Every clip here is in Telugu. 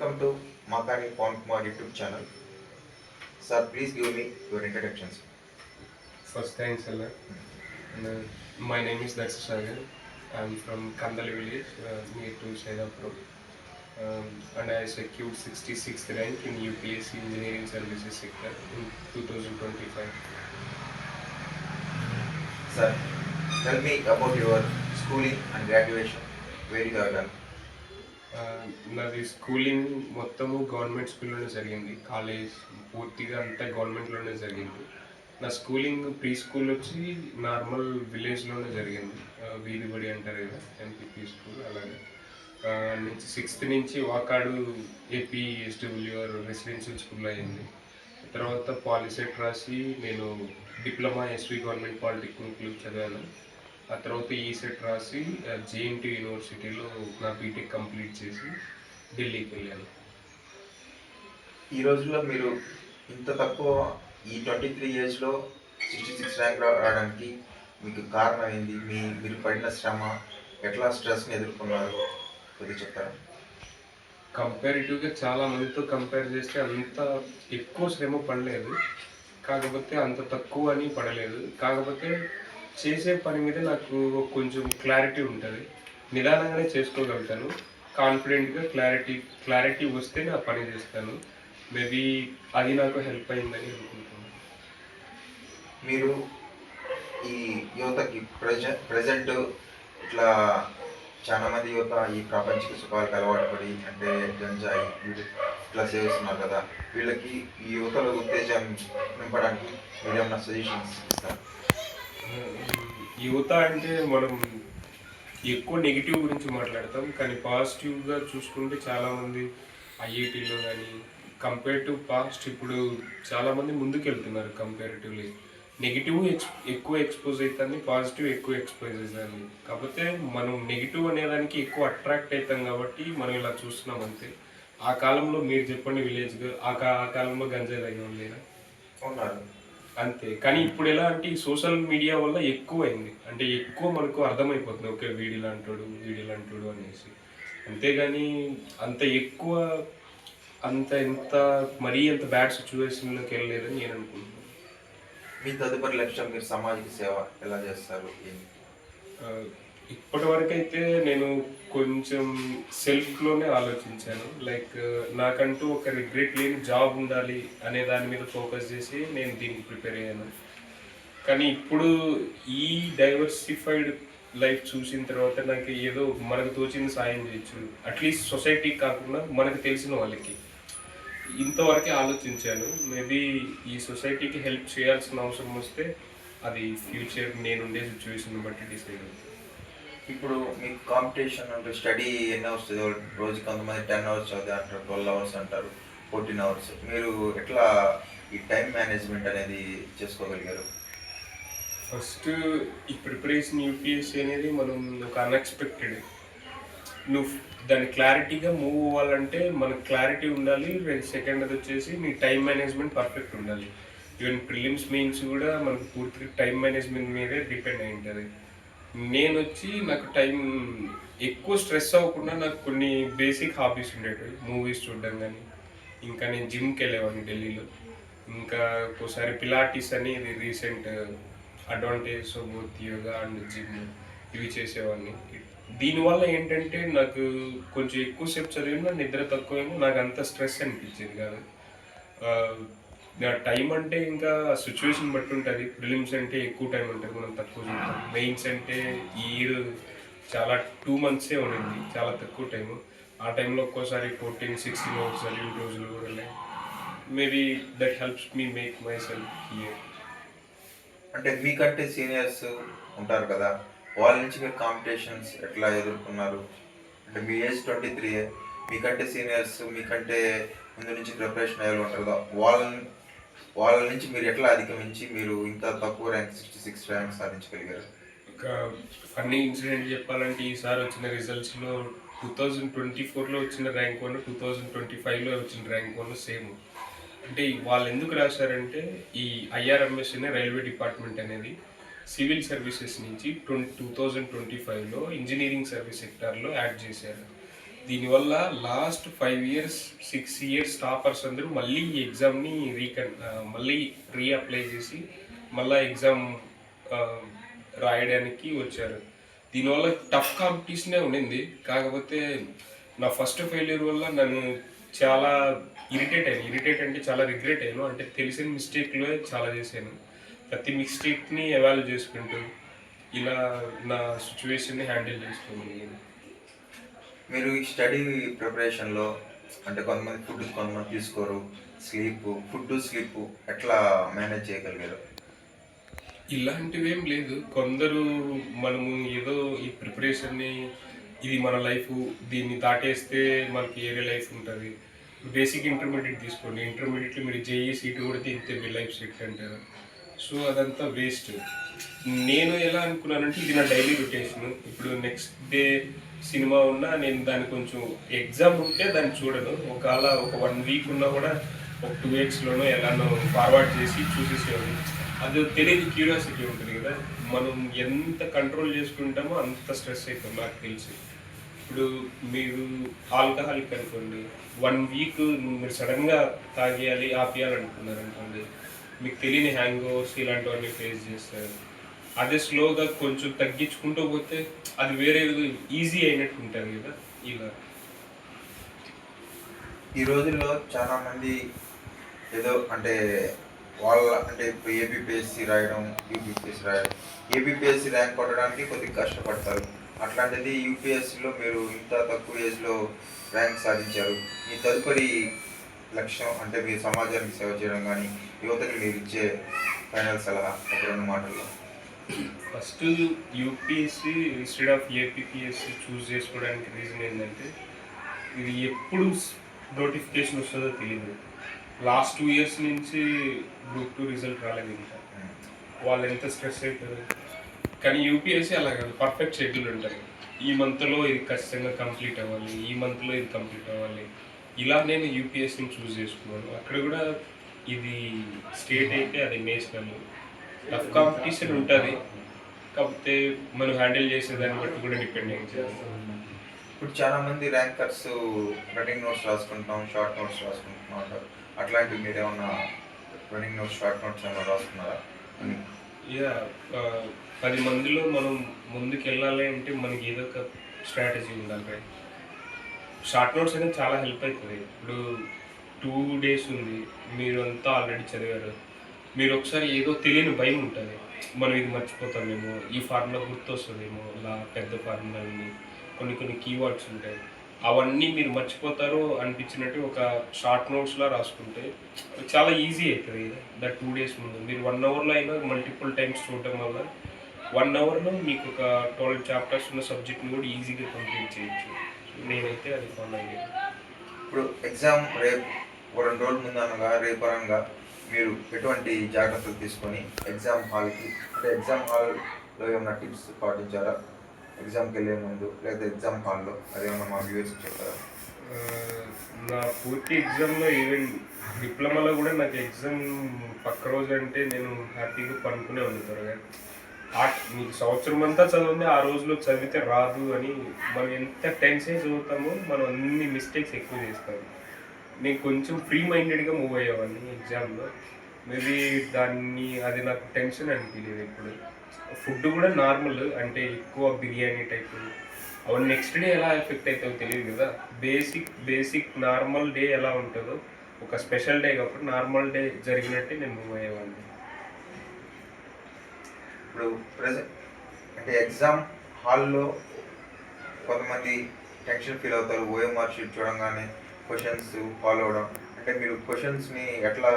Welcome to Makani Pawan Kumar YouTube channel. Sir, please give me your introductions. First, thanks a lot. My name is Darsha Sagar. I'm from Kandali village, near to Shaidapur. And I secured 66th rank in UPSC Engineering Services sector in 2025. Sir, tell me about your schooling and graduation. Where you have done? నాది స్కూలింగ్ మొత్తము గవర్నమెంట్ స్కూల్లోనే జరిగింది. కాలేజ్ పూర్తిగా అంతా గవర్నమెంట్లోనే జరిగింది. నా స్కూలింగ్ ప్రీ స్కూల్ వచ్చి నార్మల్ విలేజ్లోనే జరిగింది. వీధి బడి అంటారు కదా, ఎంపీపీ స్కూల్ అలాగే. నుంచి 6th నుంచి Vakadu AP SWR residential school అయింది. తర్వాత పాలిసెట్ రాసి నేను డిప్లొమా ఎస్వి గవర్నమెంట్ పాలిటెక్నిక్లో చదివాను. ఆ తర్వాత ఈసెట్ రాసి జేఎన్టీ యూనివర్సిటీలో నా బీటెక్ కంప్లీట్ చేసి ఢిల్లీకి వెళ్ళాను. ఈ రోజుల్లో మీరు ఇంత తక్కువ ఈ 23 ఇయర్స్లో 66 ర్యాంక్ రావడానికి మీకు కారణం ఏంది? మీరు పడిన శ్రమ, ఎట్లా స్ట్రెస్ని ఎదుర్కొన్నారు కొద్దిగా చెప్తారా? కంపారిటివ్గా చాలా మందితో కంపేర్ చేస్తే అంత ఎక్కువ శ్రమ పడలేదు, కాకపోతే అంత తక్కువ అని పడలేదు. కాకపోతే చేసే పని మీద నాకు కొంచెం క్లారిటీ ఉంటుంది, నిదానంగానే చేసుకోగలుగుతాను. కాన్ఫిడెంట్గా క్లారిటీ వస్తే నా పని చేస్తాను. మేబీ అది నాకు హెల్ప్ అయిందని అనుకుంటున్నాను. మీరు ఈ యువతకి ప్రజెంట్ ఇట్లా చాలా మంది యువత ఈ ప్రాపంచిక సుఖాలకు అలవాటు పడి అంటే గంజాయి వీళ్ళు ఇట్లా సేవిస్తున్నారు కదా, వీళ్ళకి ఈ యువతలో ఉత్తేజం నింపడానికి మీరు ఏమన్నా సజెషన్స్ ఇస్తారు? యువత అంటే మనం ఎక్కువ నెగిటివ్ గురించి మాట్లాడతాం, కానీ పాజిటివ్గా చూసుకుంటే చాలామంది ఐఐటీలో కానీ కంపేర్ టు పాస్ట్ ఇప్పుడు చాలామంది ముందుకు వెళ్తున్నారు. కంపారిటివ్లీ నెగిటివ్ ఎక్కువ ఎక్స్పోజ్ అవుతుంది, పాజిటివ్ ఎక్కువ ఎక్స్పోజ్ అవుతుంది. కాకపోతే మనం నెగిటివ్ అనేదానికి ఎక్కువ అట్రాక్ట్ అవుతాం కాబట్టి మనం ఇలా చూస్తున్నాం అంతే. ఆ కాలంలో మీరు చెప్పండి, విలేజ్గా ఆ కాలంలో గంజాయి తాగేవాళ్ళు లేదా? ఉన్నారు అంతే. కానీ ఇప్పుడు ఎలా అంటే ఈ సోషల్ మీడియా వల్ల ఎక్కువైంది, అంటే ఎక్కువ మనకు అర్థమైపోతుంది, ఓకే వీడిలాంటోడు అనేసి. అంతేగాని అంత ఎక్కువ ఎంత మరీ అంత బ్యాడ్ సిచ్యువేషన్లోకి వెళ్ళలేదని నేను అనుకుంటున్నాను. మీ తదుపరి లక్ష్యం, మీరు సామాజిక సేవ ఎలా చేస్తారు? ఇప్పటి వరకు అయితే నేను కొంచెం సెల్ఫ్లోనే ఆలోచించాను. లైక్ నాకంటూ ఒక రిగ్రెట్ లేని జాబ్ ఉండాలి అనే దాని మీద ఫోకస్ చేసి నేను దీనికి ప్రిపేర్ అయ్యాను. కానీ ఇప్పుడు ఈ డైవర్సిఫైడ్ లైఫ్ చూసిన తర్వాత నాకు ఏదో మనకు తోచింది సాయం చేయొచ్చు, అట్లీస్ట్ సొసైటీకి కాకుండా మనకు తెలిసిన వాళ్ళకి, ఇంతవరకే ఆలోచించాను. మేబీ ఈ సొసైటీకి హెల్ప్ చేయాల్సిన అవసరం వస్తే అది ఫ్యూచర్ నేనుండే సిచ్యువేషన్ బట్టి డిసైడ్ అవుతుంది. ఇప్పుడు మీకు కాంపిటీషన్ అంటే స్టడీ ఎన్ని అవర్స్ చదివాలి రోజుకి? కొంతమంది 10 అవర్స్ చదివే అంటారు, 12 అవర్స్ అంటారు, 14 అవర్స్. మీరు ఎట్లా ఈ టైం మేనేజ్మెంట్ అనేది చేసుకోగలిగారు? ఫస్ట్ ఈ ప్రిపరేషన్ యూపీఎస్సీ అనేది మనం ఒక అన్ఎక్స్పెక్టెడ్, నువ్వు దాన్ని క్లారిటీగా మూవ్ అవ్వాలంటే మనకు క్లారిటీ ఉండాలి. సెకండ్ అది వచ్చేసి నీ టైం మేనేజ్మెంట్ పర్ఫెక్ట్ ఉండాలి. ఈవెన్ ప్రిలిమ్స్ మెయిన్స్ కూడా మనకు పూర్తిగా టైం మేనేజ్మెంట్ మీదే డిపెండ్ అయి ఉంటుంది. నేను వచ్చి నాకు టైం ఎక్కువ స్ట్రెస్ అవ్వకుండా నాకు కొన్ని బేసిక్ హాబీస్ ఉండేవి. మూవీస్ చూడడం కానీ, ఇంకా నేను జిమ్కి వెళ్ళేవాడిని ఢిల్లీలో. ఇంకా ఒకసారి పిలాటిస్ అని, ఇది recent advantages of both yoga and gym, ఇవి చేసేవాడిని. దీనివల్ల ఏంటంటే నాకు కొంచెం ఎక్కువసేపు చదివినా నిద్ర తక్కువైనా నాకు అంత స్ట్రెస్ అనిపించేది కాదు. టైం అంటే ఇంకా సిచ్యువేషన్ బట్టి ఉంటుంది. ప్రిలిమ్స్ అంటే ఎక్కువ టైం ఉంటుంది, మనం తక్కువ చూస్తాం. మెయిన్స్ అంటే ఈ ఇయర్ చాలా 2 months ఉండింది, చాలా తక్కువ టైము. ఆ టైంలో ఒక్కోసారి 14-16 అవర్స్ చదివిన రోజులు కూడా ఉన్నాయి. Maybe that helps me make my self here. అంటే మీకంటే సీనియర్స్ ఉంటారు కదా, వాళ్ళ నుంచి మీరు కాంపిటీషన్స్ ఎట్లా ఎదుర్కొన్నారు? అంటే మీ ఏజ్ 23, మీకంటే సీనియర్స్, మీకంటే ముందు నుంచి ప్రిపరేషన్ అయ్యే ఉంటారు కదా, వాళ్ళ నుంచి మీరు ఎట్లా అధిగమించి మీరు ఇంత తక్కువ ర్యాంక్ 66 ర్యాంక్ సాధించగలిగారు? ఒక ఫన్నీ ఇన్సిడెంట్ చెప్పాలంటే, ఈసారి వచ్చిన రిజల్ట్స్లో 2024లో వచ్చిన ర్యాంక్ 1, 2025లో వచ్చిన ర్యాంక్ 1 సేమ్. అంటే వాళ్ళు ఎందుకు రాశారంటే, ఈ ఐఆర్ఎంఎస్ అనే రైల్వే డిపార్ట్మెంట్ అనేది సివిల్ సర్వీసెస్ నుంచి 2025లో ఇంజనీరింగ్ సర్వీస్ సెక్టార్లో యాడ్ చేశారు. దీనివల్ల లాస్ట్ 5 ఇయర్స్ 6 ఇయర్స్ టాపర్స్ అందరూ మళ్ళీ ఈ ఎగ్జామ్ని మళ్ళీ రీఅప్లై చేసి మళ్ళీ ఎగ్జామ్ రాయడానికి వచ్చారు. దీనివల్ల టఫ్ కాంపిటీషనే ఉండింది. కాకపోతే నా ఫస్ట్ ఫెయిల్యూర్ వల్ల నన్ను చాలా ఇరిటేట్ అంటే చాలా రిగ్రెట్ అయ్యాను. అంటే తెలిసిన మిస్టేక్లో చాలా చేశాను. ప్రతి మిస్టేక్ని ఎవాల్వ్ చేసుకుంటూ ఇలా నా సిచ్యువేషన్ని హ్యాండిల్ చేసుకోగలిగాను. మీరు ఈ స్టడీ ప్రిపరేషన్లో అంటే కొంతమంది తీసుకోరు, స్లీప్ ఎట్లా మేనేజ్ చేయగలిగారు? ఇలాంటివి ఏం లేదు. కొందరు మనము ఏదో ఈ ప్రిపరేషన్ని ఇది మన లైఫ్, దీన్ని దాటేస్తే మనకి ఏరే లైఫ్ ఉంటుంది. బేసిక్ ఇంటర్మీడియట్ తీసుకోండి, ఇంటర్మీడియట్లో మీరు జేఈ సీటు కొడితే ఇంతే మీ లైఫ్ సెట్ అంటారు. సో అదంతా వేస్ట్. నేను ఎలా అనుకున్నానంటే ఇది నా డైలీ రొటేషన్. ఇప్పుడు నెక్స్ట్ డే సినిమా ఉన్నా నేను దాన్ని కొంచెం ఎగ్జామ్ ఉంటే దాన్ని చూడను. ఒకవేళ ఒక 1 వీక్ ఉన్నా కూడా ఒక 2 వీక్స్లోనో ఎలానో ఫార్వర్డ్ చేసి చూసేసేవాడిని. అది తెలియని క్యూరియాసిటీ ఉంటుంది కదా, మనం ఎంత కంట్రోల్ చేసుకుంటామో అంత స్ట్రెస్ అవుతుంది నాకు తెలిసి. ఇప్పుడు మీరు ఆల్కహాలిక్ అనుకోండి, 1 వీక్ మీరు సడన్గా తాగేయాలి ఆపేయాలనుకున్నారు అనుకోండి, మీకు తెలియని హ్యాంగ్ ఓవర్స్ ఇలాంటివన్నీ ఫేస్ చేస్తారు. అదే స్లోగా కొంచెం తగ్గించుకుంటూ పోతే అది వేరే ఈజీ అయినట్టు ఉంటుంది కదా. ఇలా ఈ రోజుల్లో చాలామంది ఏదో అంటే ఇప్పుడు ఏబిపిఎస్సి రాయడం, యూపీపీఎస్సి రాయడం, ఏబిపిఎస్సి ర్యాంక్ కొట్టడానికి కొద్దిగా కష్టపడతారు. అట్లాంటిది యూపీఎస్సిలో మీరు ఇంత తక్కువ ఏజ్లో ర్యాంక్ సాధించారు. మీ తదుపరి లక్ష్యం అంటే మీ సమాజానికి సేవ చేయడం కానీ, యువతకి మీరు ఇచ్చే ఫైనల్ సలహా ఒక 2 మాటల్లో. First UPSC instead of APPSC choose చేసుకోవడానికి రీజన్ ఏంటంటే ఇది ఎప్పుడు నోటిఫికేషన్ వస్తుందో తెలియదు. లాస్ట్ 2 ఇయర్స్ నుంచి గ్రూప్ 2 రిజల్ట్ రాలేదు ఇంకా. వాళ్ళు ఎంత స్ట్రెస్ అవుతారు. కానీ యూపీఎస్సీ అలా కాదు, పర్ఫెక్ట్ షెడ్యూల్ ఉంటుంది. ఈ మంత్లో ఇది ఖచ్చితంగా కంప్లీట్ అవ్వాలి, ఈ మంత్లో ఇది కంప్లీట్ అవ్వాలి. ఇలా నేను యూపీఎస్సీని చూస్ చేసుకున్నాను. అక్కడ కూడా ఇది స్టేట్ అయితే అది నేషనల్. టఫ్ కాంపిటీషన్ ఉంటుంది, కాకపోతే మనం హ్యాండిల్ చేసే దాన్ని బట్టి కూడా డిపెండ్ అయ్యింది. ఇప్పుడు చాలామంది ర్యాంకర్స్ రన్నింగ్ నోట్స్ రాసుకుంటాం, షార్ట్ నోట్స్ రాసుకుంటున్నాం అంటారు. అట్లాంటివి మీరు ఏమన్నా రన్నింగ్ నోట్స్, షార్ట్ నోట్స్ ఏమైనా రాసుకున్నారా? యా 10 మందిలో మనం ముందుకు వెళ్ళాలి అంటే మనకి ఏదో ఒక స్ట్రాటజీ ఉండాలి. షార్ట్ నోట్స్ అనేది చాలా హెల్ప్ అవుతుంది. ఇప్పుడు 2 days ఉంది, మీరు అంతా ఆల్రెడీ చదివారు, మీరు ఒకసారి ఏదో తెలియని భయం ఉంటుంది, మనం ఇది మర్చిపోతామేమో, ఈ ఫార్ములా గుర్తొస్తుందేమో, ఇలా పెద్ద ఫార్ములాని కొన్ని కీవర్డ్స్ ఉంటాయి, అవన్నీ మీరు మర్చిపోతారు అనిపించినట్టు ఒక షార్ట్ నోట్స్లా రాసుకుంటే చాలా ఈజీ అవుతుంది. 2 days ముందు మీరు 1 అవర్లో అయినా మల్టిపుల్ టైమ్స్ చూడటం వల్ల 1 అవర్లో మీకు ఒక 12 chapters ఉన్న సబ్జెక్ట్ని కూడా ఈజీగా కంప్లీట్ చేయొచ్చు. నేనైతే అది ఫాలో అయ్యాను. ఇప్పుడు ఎగ్జామ్ రేపు 2 రోజుల ముందు అనగా రేపు అనగా మీరు ఎటువంటి జాగ్రత్తలు తీసుకొని ఎగ్జామ్ హాల్లో ఏమైనా టిప్స్ పాటించారా? ఎగ్జామ్కి వెళ్ళే ముందు లేదా ఎగ్జామ్ హాల్లో అదేమన్నా మా వ్యూవర్స్కి చెప్తారా? నా పూర్తి ఎగ్జామ్లో ఈవెన్ డిప్లొమాలో కూడా నాకు ఎగ్జామ్ పక్క రోజు అంటే నేను హ్యాపీగా పనుకునే ఉంది త్వరగా. మీకు సంవత్సరం అంతా చదివింది ఆ రోజులో చదివితే రాదు అని మనం ఎంత టెన్షన్ చదువుతామో మనం అన్ని మిస్టేక్స్ ఎక్కువ చేస్తాము. నేను కొంచెం ఫ్రీ మైండెడ్గా మూవ్ అయ్యేవాడిని ఎగ్జామ్లో. మేబీ అది నాకు టెన్షన్ అనిపించలేదు. ఇప్పుడు ఫుడ్ కూడా నార్మల్, అంటే ఎక్కువ బిర్యానీ టైపు అవన్నీ నెక్స్ట్ డే ఎలా ఎఫెక్ట్ అవుతుందో తెలియదు కదా. బేసిక్ నార్మల్ డే ఎలా ఉంటుందో ఒక స్పెషల్ డే కాబట్టి నార్మల్ డే జరిగినట్టే నేను మూవ్ అయ్యేవాడిని. ఇప్పుడు అంటే ఎగ్జామ్ హాల్లో కొంతమంది టెన్షన్ ఫీల్ అవుతారు, ఓఎంఆర్ షీట్ చూడంగానే క్వశ్చన్స్ ఫాలో అవడం. అంటే మీరు క్వశ్చన్స్ని ఎట్లా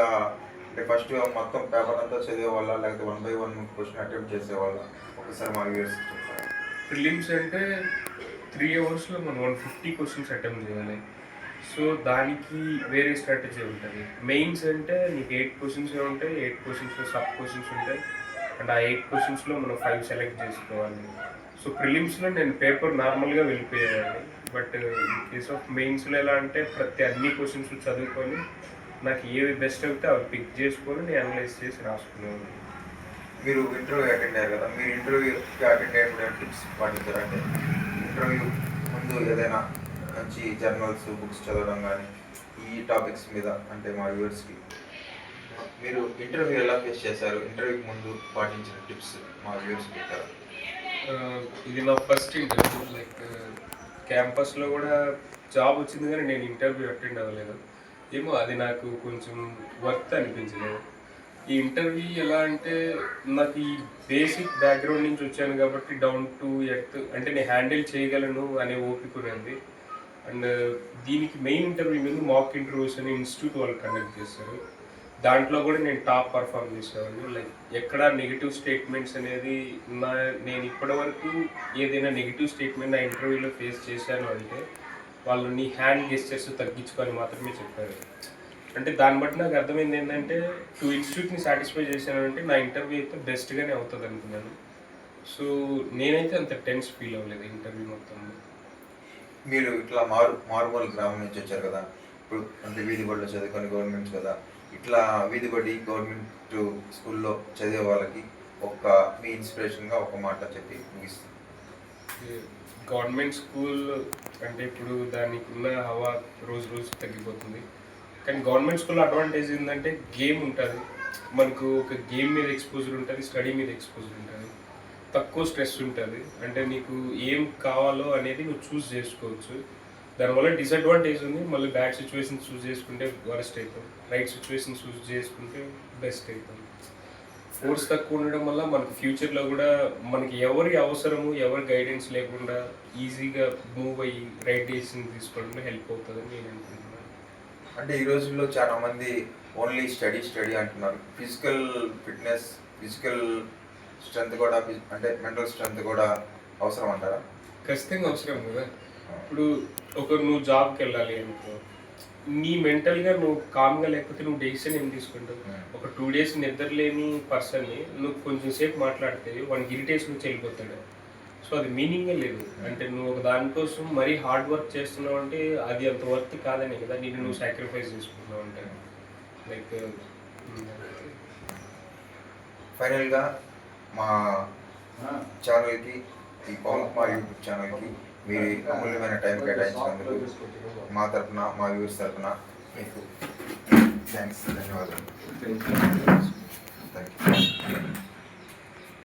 అంటే ఫస్ట్ మొత్తం పేపర్ అంతా చదివేవాళ్ళ లేకపోతే 1 by 1 క్వశ్చన్ అటెంప్ట్ చేసేవాళ్ళ? ఒకసారి మా వ్యూవర్స్ చెప్తారా? ప్రిలిమ్స్ అంటే 3 అవర్స్లో మనం 150 క్వశ్చన్స్ అటెంప్ట్ చేయాలి. సో దానికి వేరే స్ట్రాటజీ ఉంటుంది. మెయిన్స్ అంటే నీకు 8 క్వశ్చన్స్ ఉంటాయి, 8 క్వశ్చన్స్లో సబ్ క్వశ్చన్స్ ఉంటాయి, అండ్ ఆ 8 క్వశ్చన్స్లో మనం 5 సెలెక్ట్ చేసుకోవాలి. సో ప్రిలిమ్స్లో నేను పేపర్ నార్మల్గా వెళ్ళిపోయేవాడిని. బట్ ఇన్ కేస్ ఆఫ్ మెయిన్స్లో ఎలా అంటే అన్ని క్వశ్చన్స్ చదువుకొని నాకు ఏవి బెస్ట్ అవుతే అవి పిక్ చేసుకొని నేను అనలైజ్ చేసి రాసుకునేవాడిని. మీరు ఇంటర్వ్యూ అటెండ్ అయ్యారు కదా, మీరు ఇంటర్వ్యూకి అటెండ్ అయ్యేప్పుడు టిప్స్ పాటించారంటే ఇంటర్వ్యూ ముందు ఏదైనా మంచి జర్నల్స్ బుక్స్ చదవడం కానీ ఈ టాపిక్స్ మీద అంటే మా వ్యూవర్స్కి మీరు ఇంటర్వ్యూ ఎలా ఫేస్ చేశారు, ఇంటర్వ్యూకి ముందు పాటించిన టిప్స్ మా వ్యూవర్స్ పెట్టారు? ఇది నా ఫస్ట్ ఇంటర్వ్యూ. లైక్ క్యాంపస్లో కూడా జాబ్ వచ్చింది కానీ నేను ఇంటర్వ్యూ అటెండ్ అవ్వలేదు. ఏమో అది నాకు కొంచెం వర్త్ అనిపించలేదు. ఈ ఇంటర్వ్యూ ఎలా అంటే నాకు ఈ బేసిక్ బ్యాక్గ్రౌండ్ నుంచి వచ్చాను కాబట్టి డౌన్ టు ఎర్త్ అంటే నేను హ్యాండిల్ చేయగలను అనే ఓపిక ఉంది. అండ్ దీనికి మెయిన్ ఇంటర్వ్యూ మీద మాక్ ఇంటర్వ్యూస్ అని ఇన్స్టిట్యూట్ వాళ్ళు కండక్ట్ చేస్తారు. దాంట్లో కూడా నేను టాప్ పర్ఫామ్ చేసేవాడిని. లైక్ ఎక్కడ నెగిటివ్ స్టేట్మెంట్స్ అనేది నేను ఇప్పటివరకు ఏదైనా నెగిటివ్ స్టేట్మెంట్ నా ఇంటర్వ్యూలో ఫేస్ చేశాను అంటే వాళ్ళు నీ హ్యాండ్ గెస్చర్స్ తగ్గించుకొని మాత్రమే చెప్పారు. అంటే దాన్ని బట్టి నాకు అర్థమైంది ఏంటంటే ఇన్స్టిట్యూట్ని సాటిస్ఫై చేశానంటే నా ఇంటర్వ్యూ అయితే బెస్ట్గానే అవుతుంది అనుకున్నాను. సో నేనైతే అంత టెన్స్ ఫీల్ అవ్వలేదు ఇంటర్వ్యూ మొత్తంలో. మీరు ఇట్లా మారుమూల గ్రామం నుంచి వచ్చారు కదా, ఇప్పుడు అంటే వీధి బడిలో చదువుకొని గవర్నమెంట్ కదా, ఇట్లా వీధి బడి గవర్నమెంట్ స్కూల్లో చదివే వాళ్ళకి మీ ఇన్స్పిరేషన్గా ఒక మాట చెప్పి ముగిస్తుంది. గవర్నమెంట్ స్కూల్ అంటే ఇప్పుడు దానికి ఉన్న హవా రోజు రోజు తగ్గిపోతుంది. కానీ గవర్నమెంట్ స్కూల్ అడ్వాంటేజ్ ఏంటంటే గేమ్ ఉంటుంది, మనకు ఒక గేమ్ మీద ఎక్స్పోజర్ ఉంటుంది, స్టడీ మీద ఎక్స్పోజర్ ఉంటుంది, తక్కువ స్ట్రెస్ ఉంటుంది. అంటే నీకు ఏం కావాలో అనేది నువ్వు చూస్ చేసుకోవచ్చు. దానివల్ల డిసడ్వాంటేజ్ ఉంది, మళ్ళీ బ్యాడ్ సిచ్యువేషన్ చూస్ చేసుకుంటే వరస్ట్ అవుతాం, రైట్ సిచ్యువేషన్ చూస్ చేసుకుంటే బెస్ట్ అవుతాం. ఫోర్స్ తక్కువ ఉండడం వల్ల మనకు ఫ్యూచర్లో కూడా మనకి ఎవరి అవసరము ఎవరి గైడెన్స్ లేకుండా ఈజీగా మూవ్ అయ్యి రైట్ డెసిషన్ తీసుకోవడంలో హెల్ప్ అవుతుందని నేను అనుకుంటున్నాను. అంటే ఈ రోజుల్లో చాలా మంది ఓన్లీ స్టడీ అంటున్నారు. ఫిజికల్ ఫిట్నెస్, ఫిజికల్ స్ట్రెంత్ కూడా, అంటే మెంటల్ స్ట్రెంత్ కూడా అవసరం అంటారా? ఖచ్చితంగా అవసరం కదా. ఇప్పుడు నువ్వు జాబ్కి వెళ్ళాలి అనుకో, నీ మెంటల్గా నువ్వు కామ్గా లేకపోతే నువ్వు డెసిషన్ ఏం తీసుకుంటావు? ఒక 2 days నిద్రలేని పర్సన్ని నువ్వు కొంచెం సేపు మాట్లాడితే వానికి ఇరిటేషన్ వచ్చి వెళ్ళిపోతాడు. సో అది మీనింగే లేదు. అంటే నువ్వు ఒక దానికోసం మరీ హార్డ్ వర్క్ చేస్తున్నావు అంటే అది అంత వర్త్ కాదనే కదా నేను నువ్వు సాక్రిఫైస్ చేసుకుంటున్నావు అంటే. లైక్ ఫైనల్గా మా ఛానల్కి, ఈ పవన్ కుమార్ యూట్యూబ్ ఛానల్కి మీరు అమూల్యమైన టైం కేటాయించినందుకు మా తరఫున, మా వ్యూవర్స్ తరఫున మీకు థ్యాంక్స్, ధన్యవాదాలు. Thank you.